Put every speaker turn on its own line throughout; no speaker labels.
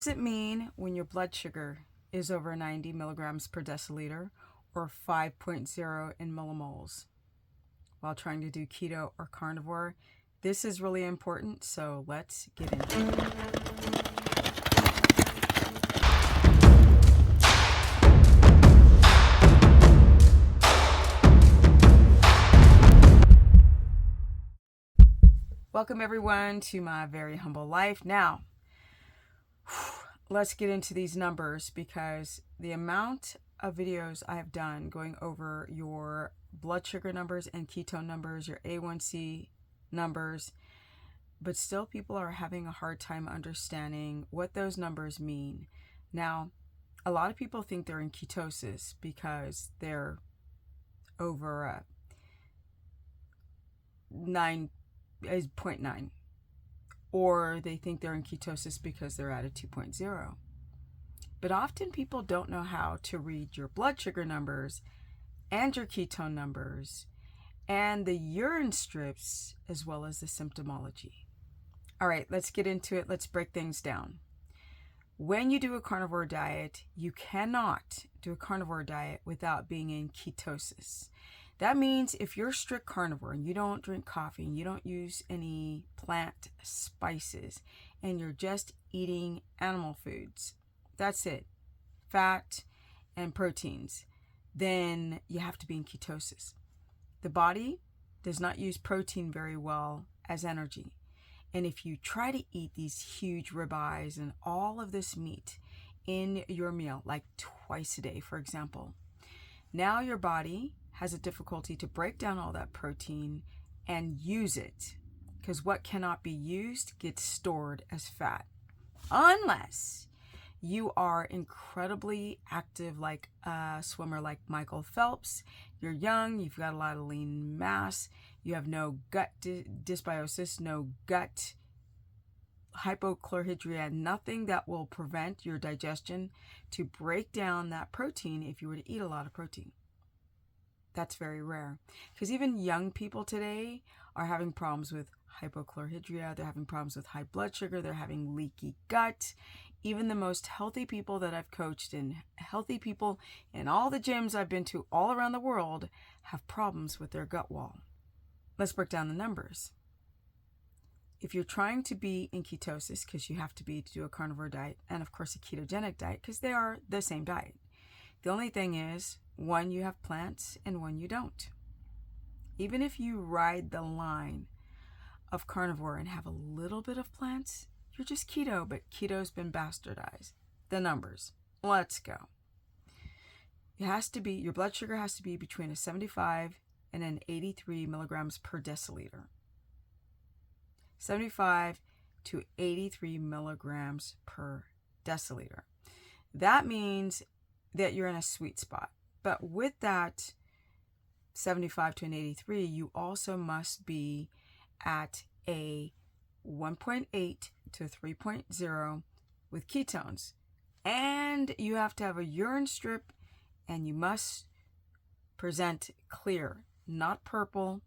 Does it mean when your blood sugar is over 90 milligrams per deciliter or 5.0 in millimoles while trying to do keto or carnivore? This is really important, so let's get into it. Welcome everyone to my very humble life. Now, let's get into these numbers because the amount of videos I have done going over your blood sugar numbers and ketone numbers, your A1C numbers, but still people are having a hard time understanding what those numbers mean. Now, a lot of people think they're in ketosis because they're over 9.9, or they think they're in ketosis because they're at a 2.0. But often people don't know how to read your blood sugar numbers and your ketone numbers and the urine strips as well as the symptomology. All right, let's get into it. Let's break things down. When you do a carnivore diet, you cannot do a carnivore diet without being in ketosis. That means if you're a strict carnivore and you don't drink coffee and you don't use any plant spices and you're just eating animal foods, that's it, fat and proteins, then you have to be in ketosis. The body does not use protein very well as energy. And if you try to eat these huge ribeyes and all of this meat in your meal, like twice a day, for example, now your body has a difficulty to break down all that protein and use it, because what cannot be used gets stored as fat, unless you are incredibly active, like a swimmer like Michael Phelps. You're young, you've got a lot of lean mass, you have no gut dysbiosis, no gut hypochlorhydria, nothing that will prevent your digestion to break down that protein if you were to eat a lot of protein. That's very rare, because even young people today are having problems with hypochlorhydria, they're having problems with high blood sugar, they're having leaky gut. Even the most healthy people that I've coached and healthy people in all the gyms I've been to all around the world have problems with their gut wall. Let's break down the numbers. If you're trying to be in ketosis, because you have to be to do a carnivore diet, and of course a ketogenic diet, because they are the same diet. The only thing is, one, you have plants and one you don't. Even if you ride the line of carnivore and have a little bit of plants, you're just keto, but keto's been bastardized. The numbers. Let's go. It has to be, your blood sugar has to be between a 75 and an 83 milligrams per deciliter. 75 to 83 milligrams per deciliter. That means that you're in a sweet spot. But with that 75 to an 83, you also must be at a 1.8 to 3.0 with ketones. And you have to have a urine strip, and you must present clear, not purple,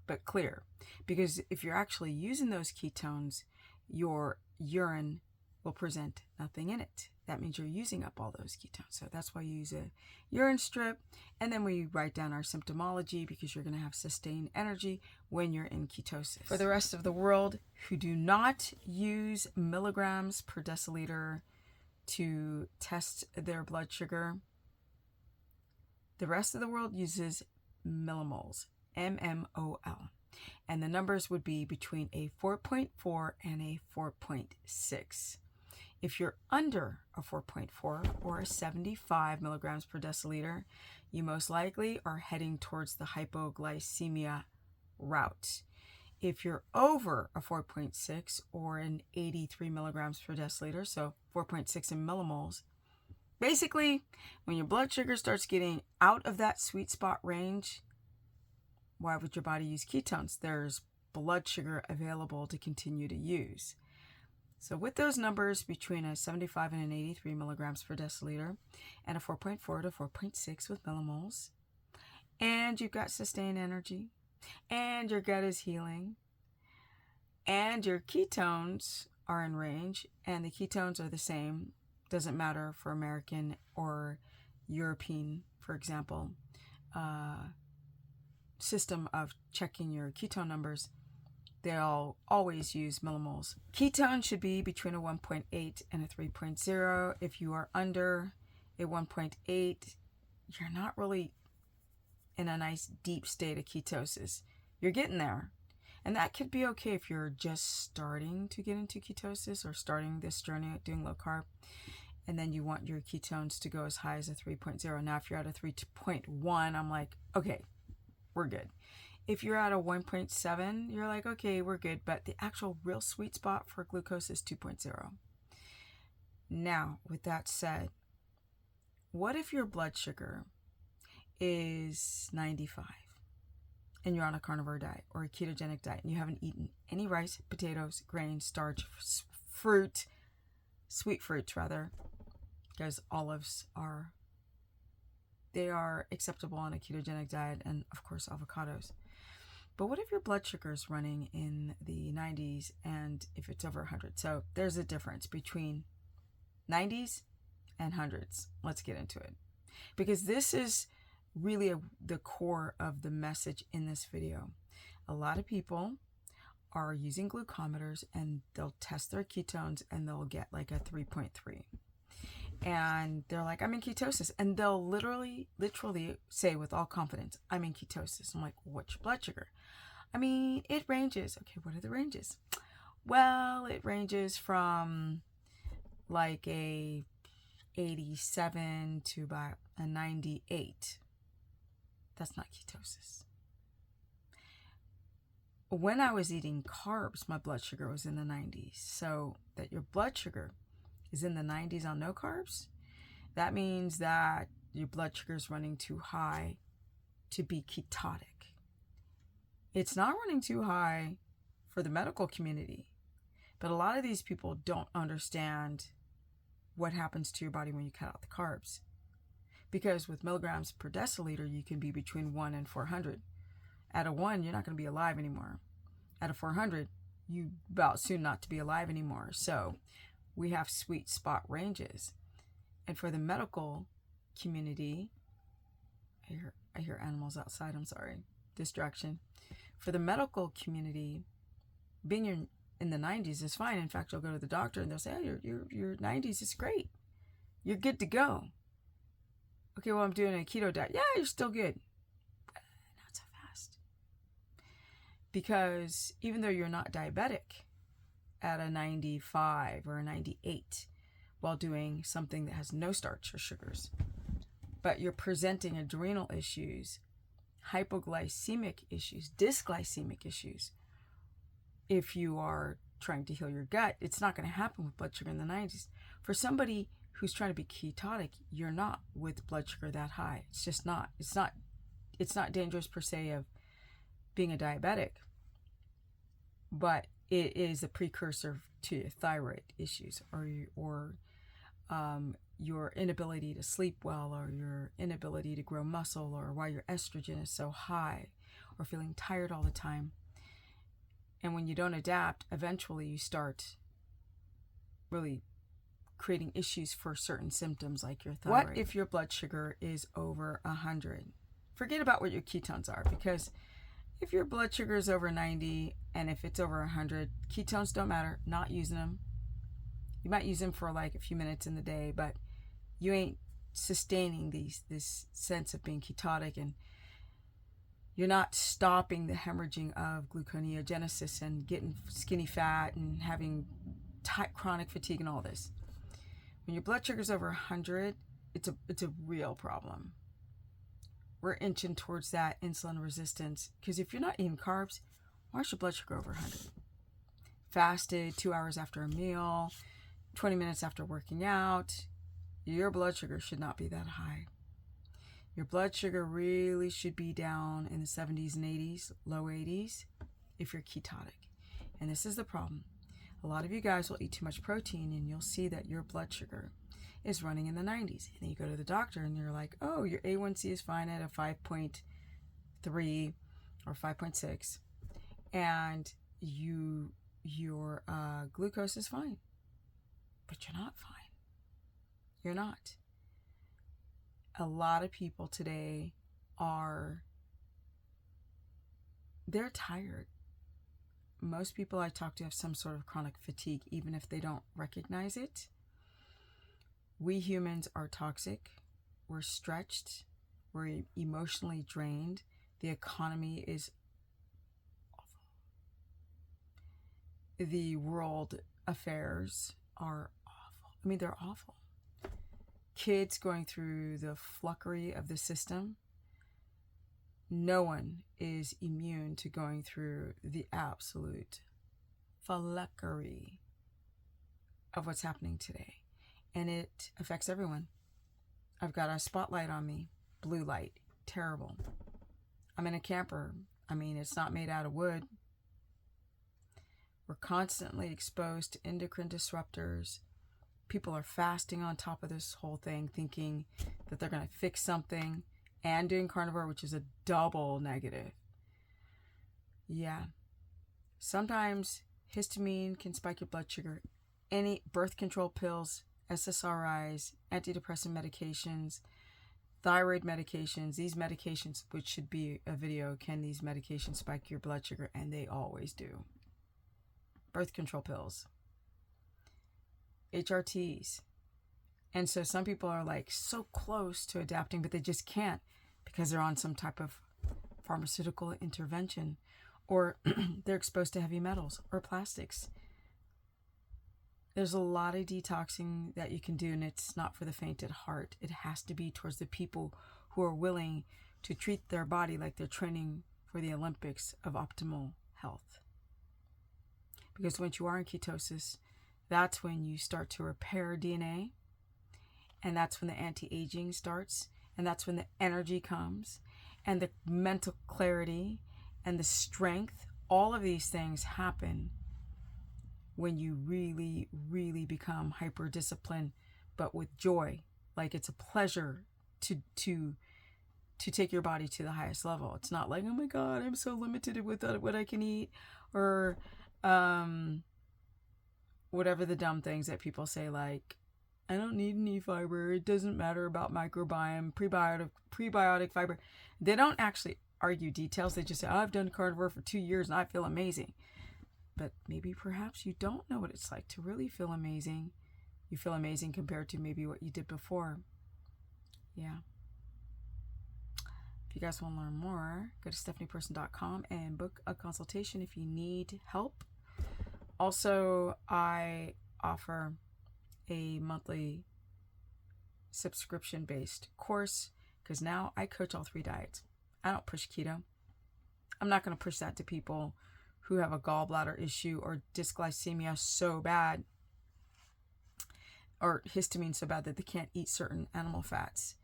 but clear. Because if you're actually using those ketones, your urine will present nothing in it. That means you're using up all those ketones. So that's why you use a urine strip. And then we write down our symptomology, because you're going to have sustained energy when you're in ketosis. For the rest of the world who do not use milligrams per deciliter to test their blood sugar, the rest of the world uses millimoles, MMOL. And the numbers would be between a 4.4 and a 4.6. If you're under a 4.4 or a 75 milligrams per deciliter, you most likely are heading towards the hypoglycemia route. If you're over a 4.6 or an 83 milligrams per deciliter, so 4.6 in millimoles, basically, when your blood sugar starts getting out of that sweet spot range, why would your body use ketones? There's blood sugar available to continue to use. So with those numbers between a 75 and an 83 milligrams per deciliter and a 4.4 to 4.6 with millimoles, and you've got sustained energy, and your gut is healing, and your ketones are in range, and the ketones are the same. Doesn't matter for American or European, for example, system of checking your ketone numbers. They'll always use millimoles. Ketone should be between a 1.8 and a 3.0. If you are under a 1.8, you're not really in a nice deep state of ketosis. You're getting there. And that could be okay if you're just starting to get into ketosis or starting this journey of doing low carb. And then you want your ketones to go as high as a 3.0. Now, if you're at a 3.1, I'm like, okay, we're good. If you're at a 1.7, you're like, okay, we're good. But the actual real sweet spot for glucose is 2.0. Now, with that said, what if your blood sugar is 95 and you're on a carnivore diet or a ketogenic diet and you haven't eaten any rice, potatoes, grains, starch, fruit, sweet fruits rather, because olives are acceptable on a ketogenic diet, and of course avocados. But what if your blood sugar is running in the 90s and if it's over 100? So there's a difference between 90s and hundreds. Let's get into it, because this is really the core of the message in this video. A lot of people are using glucometers and they'll test their ketones and they'll get like a 3.3. And they're like, I'm in ketosis. And they'll literally say with all confidence, I'm in ketosis. I'm like, what's your blood sugar? I mean, it ranges. Okay, what are the ranges? Well, it ranges from like a 87 to about a 98. That's not ketosis. When I was eating carbs, my blood sugar was in the 90s. So that your blood sugar is in the 90s on no carbs, that means that your blood sugar is running too high to be ketotic. It's not running too high for the medical community, but a lot of these people don't understand what happens to your body when you cut out the carbs. Because with milligrams per deciliter, you can be between 1 and 400. At a 1, you're not going to be alive anymore. At a 400, you about soon not to be alive anymore. So we have sweet spot ranges. And for the medical community, I hear animals outside, I'm sorry, distraction. For the medical community, being in the 90s is fine. In fact, you'll go to the doctor and they'll say, oh, your 90s is great. You're good to go. Okay, well, I'm doing a keto diet. Yeah, you're still good. But not so fast. Because even though you're not diabetic at a 95 or a 98 while doing something that has no starch or sugars, but you're presenting adrenal issues, hypoglycemic issues, dysglycemic issues, if you are trying to heal your gut, it's not going to happen with blood sugar in the 90s. For somebody who's trying to be ketotic, you're not with blood sugar that high. It's just not. It's not dangerous per se of being a diabetic, but it is a precursor to your thyroid issues or your inability to sleep well, or your inability to grow muscle, or why your estrogen is so high, or feeling tired all the time. And when you don't adapt, eventually you start really creating issues for certain symptoms like your thyroid. What if your blood sugar is over 100? Forget about what your ketones are, because if your blood sugar is over 90 and if it's over 100, ketones don't matter. Not using them. You might use them for like a few minutes in the day, but you ain't sustaining this sense of being ketotic, and you're not stopping the hemorrhaging of gluconeogenesis and getting skinny fat and having chronic fatigue and all this. When your blood sugar is over 100, it's a real problem. We're inching towards that insulin resistance, because if you're not eating carbs, why is your blood sugar over 100? Fasted 2 hours after a meal, 20 minutes after working out, your blood sugar should not be that high. Your blood sugar really should be down in the 70s and 80s, low 80s, if you're ketotic. And this is the problem. A lot of you guys will eat too much protein and you'll see that your blood sugar is running in the 90s. And then you go to the doctor and you're like, oh, your A1C is fine at a 5.3 or 5.6. And you your glucose is fine. But you're not fine. You're not. A lot of people today they're tired. Most people I talk to have some sort of chronic fatigue, even if they don't recognize it. We humans are toxic. We're stretched. We're emotionally drained. The economy is awful. The world affairs are awful. I mean, they're awful. Kids going through the flummery of the system. No one is immune to going through the absolute flummery of what's happening today. And it affects everyone. I've got a spotlight on me. Blue light. Terrible. I'm in a camper. I mean, it's not made out of wood. We're constantly exposed to endocrine disruptors. People are fasting on top of this whole thing, thinking that they're going to fix something, and doing carnivore, which is a double negative. Yeah. Sometimes histamine can spike your blood sugar. Any birth control pills, SSRIs, antidepressant medications, thyroid medications, these medications, which should be a video, can these medications spike your blood sugar? And they always do. Birth control pills, HRTs. And so some people are like so close to adapting, but they just can't because they're on some type of pharmaceutical intervention, or they're exposed to heavy metals or plastics. There's a lot of detoxing that you can do, and it's not for the faint at heart. It has to be towards the people who are willing to treat their body like they're training for the Olympics of optimal health. Because once you are in ketosis, that's when you start to repair DNA, and that's when the anti-aging starts, and that's when the energy comes, and the mental clarity, and the strength. All of these things happen when you really, really become hyper-disciplined, but with joy. Like it's a pleasure to take your body to the highest level. It's not like, oh my God, I'm so limited with what I can eat, or whatever the dumb things that people say, like, I don't need any fiber. It doesn't matter about microbiome, prebiotic fiber. They don't actually argue details. They just say, oh, I've done carnivore for 2 years and I feel amazing. But maybe perhaps you don't know what it's like to really feel amazing. You feel amazing compared to maybe what you did before. Yeah. If you guys want to learn more, go to stephanieperson.com and book a consultation if you need help. Also, I offer a monthly subscription-based course because now I coach all 3 diets. I don't push keto. I'm not going to push that to people who have a gallbladder issue or dysglycemia so bad, or histamine so bad that they can't eat certain animal fats.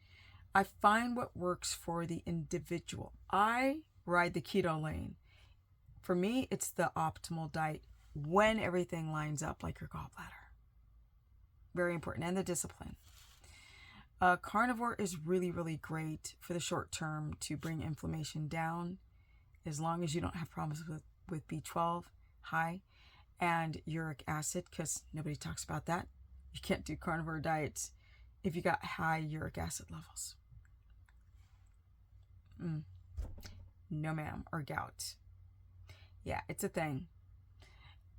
I find what works for the individual. I ride the keto lane. For me, it's the optimal diet when everything lines up, like your gallbladder. Very important. And the discipline. Carnivore is really, really great for the short term to bring inflammation down, as long as you don't have problems with B12 high and uric acid, because nobody talks about that. You can't do carnivore diets if you got high uric acid levels. No ma'am. Or gout. Yeah, it's a thing.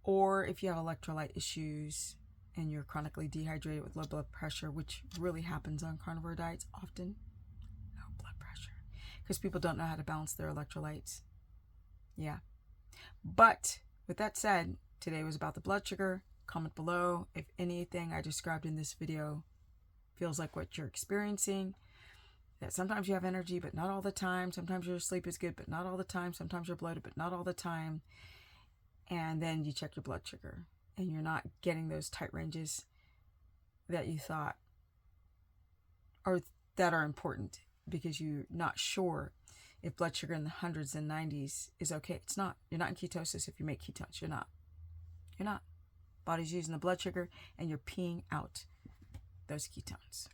Or if you have electrolyte issues and you're chronically dehydrated with low blood pressure, which really happens on carnivore diets often. Low blood pressure. Because people don't know how to balance their electrolytes. Yeah. But with that said, today was about the blood sugar. Comment below if anything I described in this video feels like what you're experiencing. That sometimes you have energy, but not all the time. Sometimes your sleep is good, but not all the time. Sometimes you're bloated, but not all the time. And then you check your blood sugar, and you're not getting those tight ranges that you thought, or that are important, because you're not sure if blood sugar in the hundreds and 90s is okay. It's not. You're not in ketosis if you make ketones. You're not. You're not. Body's using the blood sugar, and you're peeing out those ketones.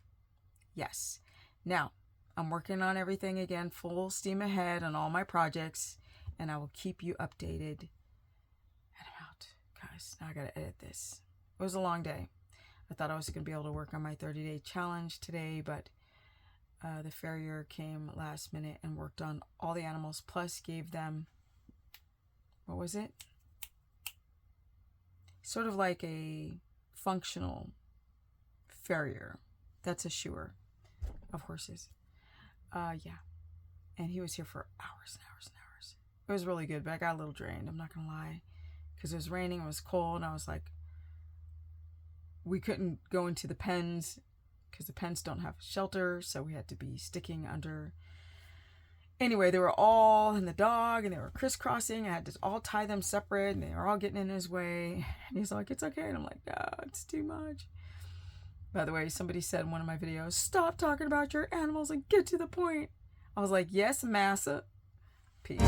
Yes. Now, I'm working on everything again, full steam ahead on all my projects, and I will keep you updated. And I'm out. ridiculous. Now I gotta edit this. It was a long day. I thought I was gonna be able to work on my 30-day challenge today, but the farrier came last minute and worked on all the animals, plus gave them, what was it? Sort of like a functional farrier. That's a shoer of horses. Yeah. And he was here for hours and hours and hours. It was really good, but I got a little drained, I'm not gonna lie. Because it was raining, it was cold, and I was like, we couldn't go into the pens because the pens don't have shelter, so we had to be sticking under. Anyway, they were all in the dog, and they were crisscrossing. I had to all tie them separate, and they were all getting in his way. And he's like, it's okay. And I'm like, no, it's too much. By the way, somebody said in one of my videos, stop talking about your animals and get to the point. I was like, yes, massa. Peace.